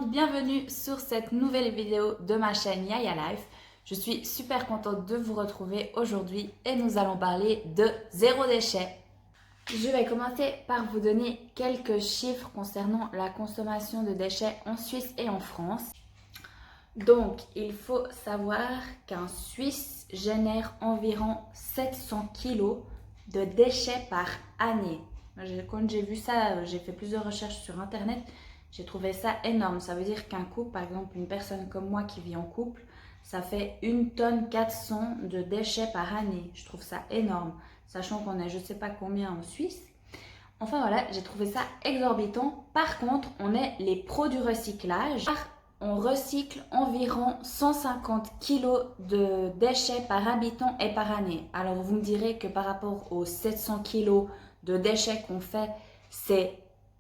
bienvenue sur cette nouvelle vidéo de ma chaîne Yaya Life. Je suis super contente de vous retrouver aujourd'hui et nous allons parler de zéro déchet. Je vais commencer par vous donner quelques chiffres concernant la consommation de déchets en Suisse et en France. Donc, il faut savoir qu'un Suisse génère environ 700 kg de déchets par année. Quand j'ai vu ça, j'ai fait plusieurs recherches sur internet, j'ai trouvé ça énorme. Ça veut dire qu'un couple, par exemple une personne comme moi qui vit en couple, ça fait 1 tonne 400 de déchets par année. Je trouve ça énorme, sachant qu'on est je ne sais pas combien en Suisse. Enfin voilà, j'ai trouvé ça exorbitant. Par contre, on est les pros du recyclage. On recycle environ 150 kg de déchets par habitant et par année. Alors vous me direz que par rapport aux 700 kg de déchets qu'on fait, c'est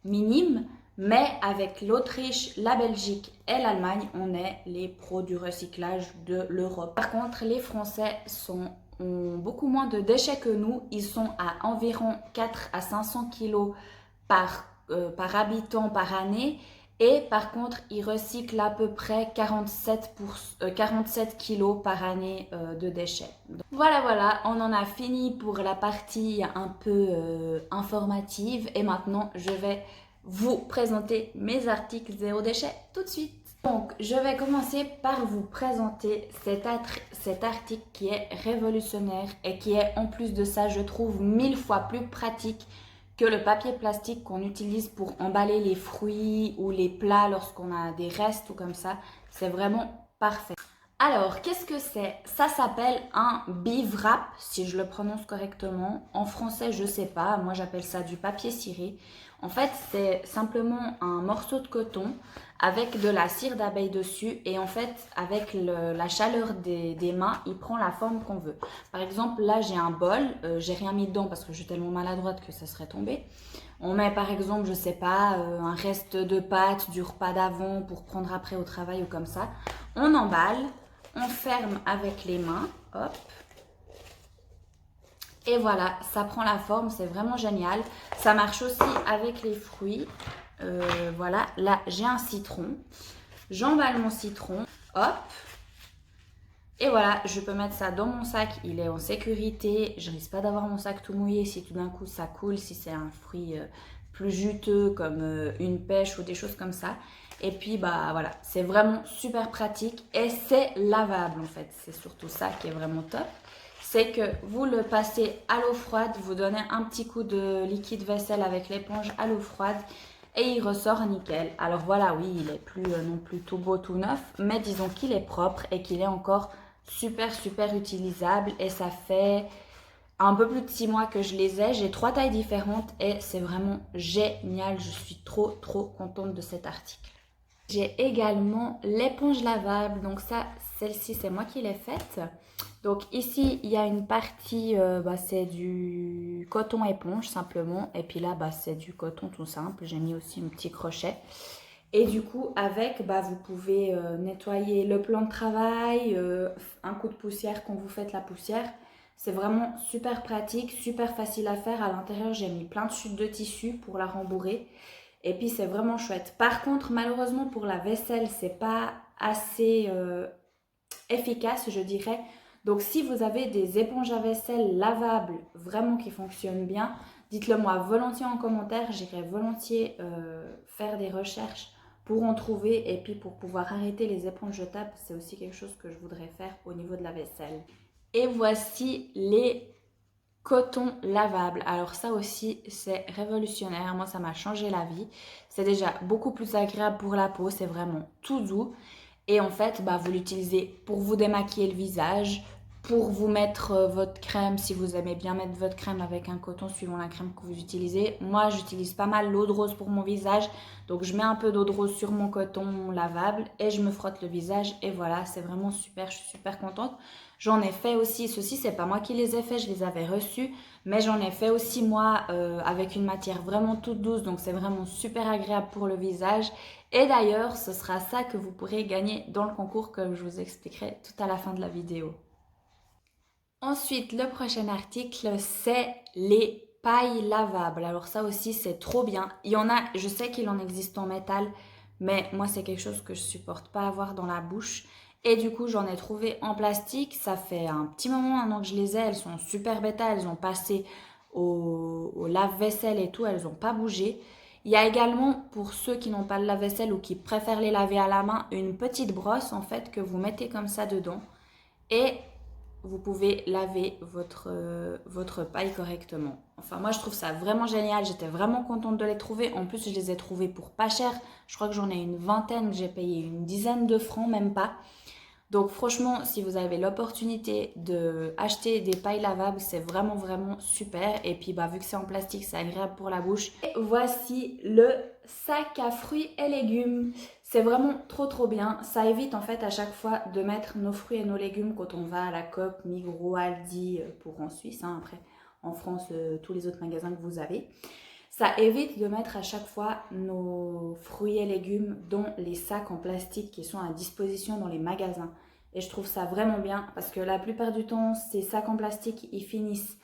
minime. Mais avec l'Autriche, la Belgique et l'Allemagne, on est les pros du recyclage de l'Europe. Par contre, les Français ont beaucoup moins de déchets que nous. Ils sont à environ 4 à 500 kg par habitant par année. Et par contre, ils recyclent à peu près 47 kg par année de déchets. Donc, voilà, on en a fini pour la partie un peu informative. Et maintenant, je vais vous présenter mes articles zéro déchet tout de suite. Donc, je vais commencer par vous présenter cet article qui est révolutionnaire et qui est en plus de ça, je trouve, 1000 fois plus pratique que le papier plastique qu'on utilise pour emballer les fruits ou les plats lorsqu'on a des restes ou comme ça. C'est vraiment parfait. Alors, qu'est-ce que c'est? Ça s'appelle un bivwrap, si je le prononce correctement. En français, je sais pas. Moi, j'appelle ça du papier ciré. En fait, c'est simplement un morceau de coton avec de la cire d'abeille dessus. Et en fait, avec la chaleur des mains, il prend la forme qu'on veut. Par exemple, là, j'ai un bol. J'ai rien mis dedans parce que je suis tellement maladroite que ça serait tombé. On met par exemple, je sais pas, un reste de pâtes du repas d'avant pour prendre après au travail ou comme ça. On emballe. On ferme avec les mains, hop. Et voilà, ça prend la forme, c'est vraiment génial. Ça marche aussi avec les fruits. Voilà, là j'ai un citron. J'emballe mon citron, hop. Et voilà, je peux mettre ça dans mon sac, il est en sécurité. Je risque pas d'avoir mon sac tout mouillé si tout d'un coup ça coule, si c'est un fruit plus juteux comme une pêche ou des choses comme ça. Et puis bah voilà, c'est vraiment super pratique et c'est lavable en fait. C'est surtout ça qui est vraiment top. C'est que vous le passez à l'eau froide, vous donnez un petit coup de liquide vaisselle avec l'éponge à l'eau froide et il ressort nickel. Alors voilà, oui, il est plus non plus tout beau, tout neuf, mais disons qu'il est propre et qu'il est encore super utilisable et ça fait un peu plus de 6 mois que je les ai. J'ai 3 tailles différentes et c'est vraiment génial. Je suis trop contente de cet article. J'ai également l'éponge lavable. Donc ça, celle-ci, c'est moi qui l'ai faite. Donc ici, il y a une partie, c'est du coton éponge simplement. Et puis là, c'est du coton tout simple. J'ai mis aussi un petit crochet. Et du coup, avec, vous pouvez nettoyer le plan de travail, un coup de poussière quand vous faites la poussière. C'est vraiment super pratique, super facile à faire. À l'intérieur, j'ai mis plein de chutes de tissu pour la rembourrer. Et puis, c'est vraiment chouette. Par contre, malheureusement, pour la vaisselle, c'est pas assez efficace, je dirais. Donc, si vous avez des éponges à vaisselle lavables, vraiment qui fonctionnent bien, dites-le moi volontiers en commentaire. J'irai volontiers faire des recherches pour en trouver et puis pour pouvoir arrêter les éponges jetables, c'est aussi quelque chose que je voudrais faire au niveau de la vaisselle. Et voici les cotons lavables. Alors ça aussi, c'est révolutionnaire. Moi, ça m'a changé la vie. C'est déjà beaucoup plus agréable pour la peau. C'est vraiment tout doux. Et en fait, vous l'utilisez pour vous démaquiller le visage, pour vous mettre votre crème, si vous aimez bien mettre votre crème avec un coton suivant la crème que vous utilisez. Moi, j'utilise pas mal l'eau de rose pour mon visage. Donc, je mets un peu d'eau de rose sur mon coton lavable et je me frotte le visage. Et voilà, c'est vraiment super, je suis super contente. J'en ai fait aussi, ceux-ci, c'est pas moi qui les ai fait, je les avais reçus. Mais j'en ai fait aussi moi avec une matière vraiment toute douce. Donc, c'est vraiment super agréable pour le visage. Et d'ailleurs, ce sera ça que vous pourrez gagner dans le concours que je vous expliquerai tout à la fin de la vidéo. Ensuite, le prochain article, c'est les pailles lavables. Alors ça aussi, c'est trop bien. Il y en a, je sais qu'il en existe en métal, mais moi c'est quelque chose que je supporte pas avoir dans la bouche. Et du coup j'en ai trouvé en plastique, ça fait un petit moment maintenant que je les ai, elles sont super bêta, elles ont passé au lave-vaisselle et tout, elles n'ont pas bougé. Il y a également, pour ceux qui n'ont pas de lave-vaisselle ou qui préfèrent les laver à la main, une petite brosse en fait que vous mettez comme ça dedans et vous pouvez laver votre paille correctement. Enfin, moi, je trouve ça vraiment génial. J'étais vraiment contente de les trouver. En plus, je les ai trouvés pour pas cher. Je crois que j'en ai une vingtaine. J'ai payé une dizaine de francs, même pas. Donc franchement, si vous avez l'opportunité d'acheter des pailles lavables, c'est vraiment vraiment super. Et puis bah, vu que c'est en plastique, c'est agréable pour la bouche. Et voici le sac à fruits et légumes. C'est vraiment trop bien. Ça évite en fait à chaque fois de mettre nos fruits et nos légumes quand on va à la Coop, Migros, Aldi pour en Suisse. Hein, après, en France, tous les autres magasins que vous avez. Ça évite de mettre à chaque fois nos fruits et légumes dans les sacs en plastique qui sont à disposition dans les magasins. Et je trouve ça vraiment bien parce que la plupart du temps, ces sacs en plastique, ils finissent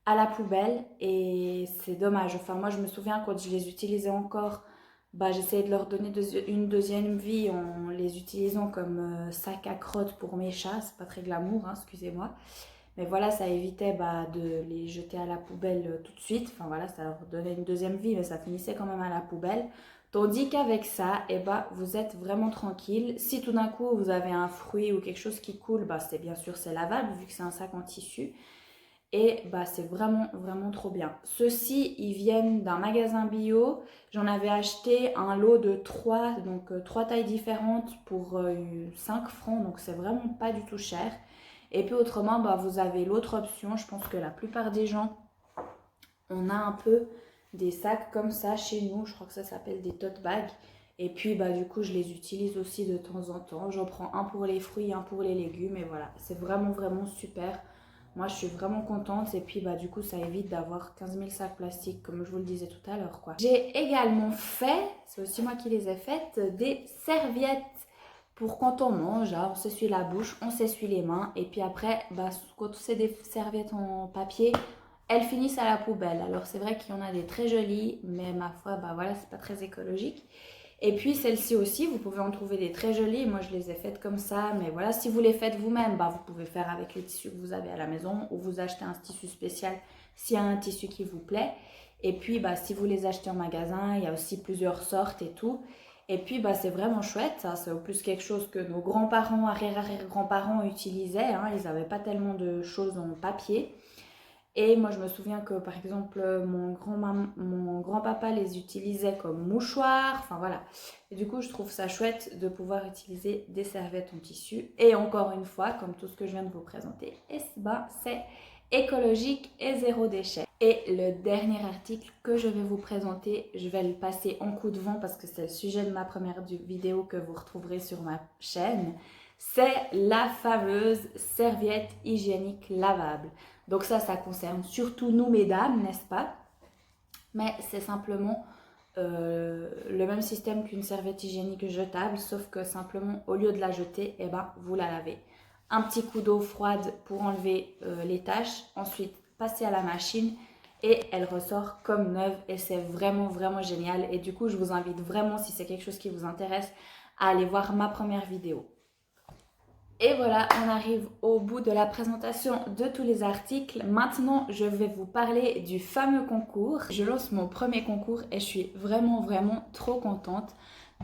à la poubelle et c'est dommage. Enfin, moi, je me souviens quand je les utilisais encore, bah, j'essayais de leur donner une deuxième vie en les utilisant comme sac à crottes pour mes chats. C'est pas très glamour, hein, excusez-moi. Mais voilà, ça évitait bah, de les jeter à la poubelle tout de suite. Enfin voilà, ça leur donnait une deuxième vie, mais ça finissait quand même à la poubelle. Tandis qu'avec ça, eh bah, vous êtes vraiment tranquille. Si tout d'un coup vous avez un fruit ou quelque chose qui coule, bah, c'est bien sûr c'est lavable vu que c'est un sac en tissu. Et bah, c'est vraiment vraiment trop bien. Ceux-ci, ils viennent d'un magasin bio. J'en avais acheté un lot de 3, donc 3 tailles différentes pour 5 francs. Donc c'est vraiment pas du tout cher. Et puis autrement, bah, vous avez l'autre option. Je pense que la plupart des gens, on a un peu des sacs comme ça chez nous. Je crois que ça s'appelle des tote bags. Et puis bah, du coup, je les utilise aussi de temps en temps. J'en prends un pour les fruits, un pour les légumes. Et voilà, c'est vraiment vraiment super. Moi, je suis vraiment contente. Et puis bah, du coup, ça évite d'avoir 15 000 sacs plastiques, comme je vous le disais tout à l'heure, quoi. J'ai également fait, c'est aussi moi qui les ai faites, des serviettes pour quand on mange, on s'essuie la bouche, on s'essuie les mains et puis après, bah, quand c'est des serviettes en papier, elles finissent à la poubelle. Alors c'est vrai qu'il y en a des très jolies, mais ma foi, bah voilà, c'est pas très écologique. Et puis celles-ci aussi, vous pouvez en trouver des très jolies. Moi, je les ai faites comme ça, mais voilà, si vous les faites vous-même, bah, vous pouvez faire avec les tissus que vous avez à la maison ou vous achetez un tissu spécial s'il y a un tissu qui vous plaît. Et puis, bah, si vous les achetez en magasin, il y a aussi plusieurs sortes et tout. Et puis, bah, c'est vraiment chouette, ça. C'est au plus quelque chose que nos grands-parents, arrière-arrière-grands-parents utilisaient. Hein. Ils n'avaient pas tellement de choses en papier. Et moi, je me souviens que, par exemple, mon grand-papa les utilisait comme mouchoirs. Enfin, voilà. Et du coup, je trouve ça chouette de pouvoir utiliser des serviettes en tissu. Et encore une fois, comme tout ce que je viens de vous présenter, ben, c'est écologique et zéro déchet. Et le dernier article que je vais vous présenter, je vais le passer en coup de vent parce que c'est le sujet de ma première vidéo que vous retrouverez sur ma chaîne. C'est la fameuse serviette hygiénique lavable. Donc ça concerne surtout nous mesdames, n'est-ce pas? Mais c'est simplement le même système qu'une serviette hygiénique jetable, sauf que simplement au lieu de la jeter, eh ben, vous la lavez. Un petit coup d'eau froide pour enlever les taches, ensuite passer à la machine et elle ressort comme neuve et c'est vraiment vraiment génial. Et du coup, je vous invite vraiment, si c'est quelque chose qui vous intéresse, à aller voir ma première vidéo. Et voilà, on arrive au bout de la présentation de tous les articles. Maintenant, je vais vous parler du fameux concours. Je lance mon premier concours et je suis vraiment, vraiment trop contente.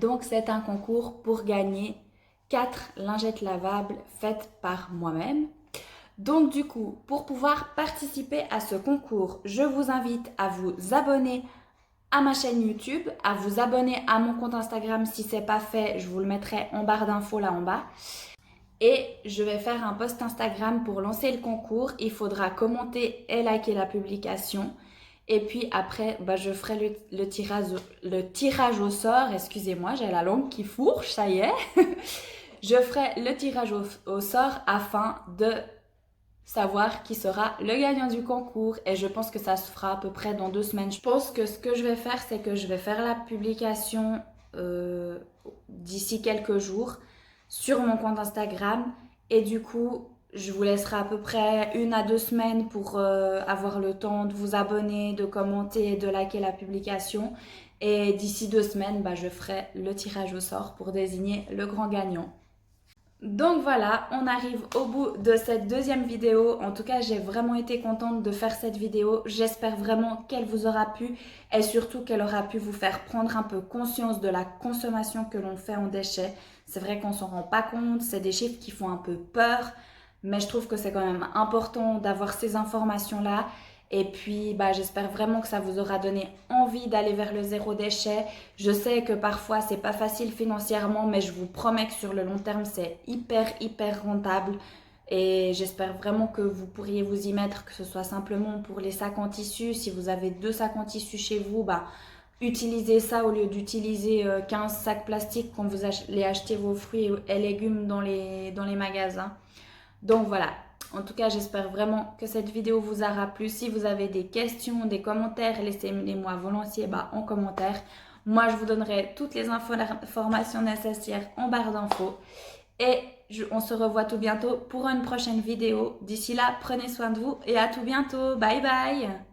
Donc, c'est un concours pour gagner 4 lingettes lavables faites par moi-même. Donc, du coup, pour pouvoir participer à ce concours, je vous invite à vous abonner à ma chaîne YouTube, à vous abonner à mon compte Instagram si ce n'est pas fait. Je vous le mettrai en barre d'infos là en bas. Et je vais faire un post Instagram pour lancer le concours. Il faudra commenter et liker la publication. Et puis après, bah, je ferai le tirage au sort. Excusez-moi, j'ai la langue qui fourche, ça y est. Je ferai le tirage au sort afin de savoir qui sera le gagnant du concours. Et je pense que ça se fera à peu près dans 2 semaines. Je pense que ce que je vais faire, c'est que je vais faire la publication d'ici quelques jours sur mon compte Instagram et du coup je vous laisserai à peu près 1 à 2 semaines pour avoir le temps de vous abonner, de commenter et de liker la publication Et d'ici 2 semaines, je ferai le tirage au sort pour désigner le grand gagnant. Donc voilà, on arrive au bout de cette deuxième vidéo. En tout cas, j'ai vraiment été contente de faire cette vidéo. J'espère vraiment qu'elle vous aura plu et surtout qu'elle aura pu vous faire prendre un peu conscience de la consommation que l'on fait en déchets. C'est vrai qu'on ne s'en rend pas compte, c'est des chiffres qui font un peu peur, mais je trouve que c'est quand même important d'avoir ces informations-là. Et puis, j'espère vraiment que ça vous aura donné envie d'aller vers le zéro déchet. Je sais que parfois, c'est pas facile financièrement, mais je vous promets que sur le long terme, c'est hyper rentable. Et j'espère vraiment que vous pourriez vous y mettre, que ce soit simplement pour les sacs en tissu. Si vous avez 2 sacs en tissu chez vous, utilisez ça au lieu d'utiliser 15 sacs plastiques quand vous allez acheter vos fruits et légumes dans les magasins. Donc voilà, en tout cas j'espère vraiment que cette vidéo vous aura plu. Si vous avez des questions, des commentaires, laissez-les-moi volontiers en commentaire. Moi je vous donnerai toutes les informations nécessaires en barre d'infos. Et on se revoit tout bientôt pour une prochaine vidéo. D'ici là, prenez soin de vous et à tout bientôt. Bye bye.